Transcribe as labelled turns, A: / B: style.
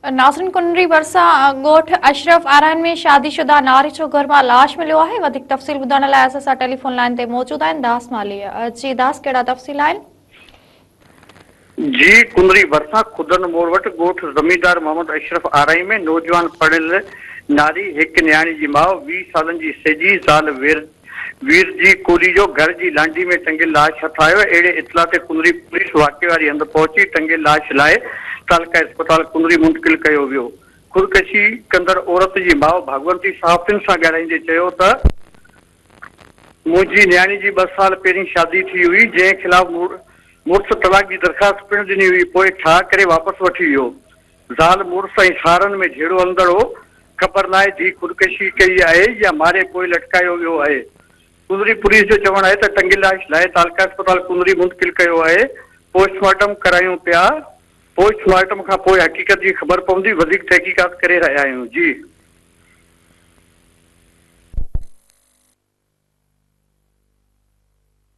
A: नाज़रीन कुंडरी भरिसां ॻोठ अशरफ आराइन में शादीशुदा नारी जो घर मां लाश मिलियो आहे। वधीक तफ़सील ॿुधण लाइ असां सां टेलीफोन लाइन ते मौजूद आहिनि दास मालीअ। जी दास, कहिड़ा तफ़सील आहिनि?
B: जी, कुंडरी भरिसां खुदन मोड़ वटि ॻोठ ज़मींदार मोहम्मद अशरफ आराई में नौजवान पढ़ियल नारी हिकु न्याणी जी माउ 20 सालनि जी सेजी ज़ाल वीर जी कोली जो घर जी लांडी में टंगियल लाश हथ आयो। अहिड़े इतला ते कुंडरी पुलिस वाक़े वारी हंधि पहुची टंगियल लाश लाइ तालका अस्पताल कुंडरी मुंतकिल कयो वियो। ख़ुदकशी कंदड़ औरत जी माउ भागवंती सहाफ़ियुनि सां ॻाल्हाईंदे चयो त मुंहिंजी न्याणी जी 2 साल पहिरीं शादी थी हुई, जंहिं ख़िलाफ़ मुड़ुस तलाक जी दरख़्वास्त पिणु ॾिनी हुई, पोइ ठा करे वापसि वठी वियो। ज़ाल मुड़ुस ऐं सारनि में झेड़ो हलंदड़ हो। ख़बर नाहे धीउ ख़ुदकशी कई आहे या मारे पोइ लटकायो वियो आहे। कुंडरी पुलिस जो चवणु आहे त टंगियल लाश लाइ तालका अस्पताल कुंडरी मुंतकिल कयो आहे। पोस्टमार्टम करायूं पिया। पोस्टमार्टम खां पोइ हक़ीक़त जी ख़बर पवंदी। वधीक तहक़ीक़ात करे रहिया आहियूं। जी।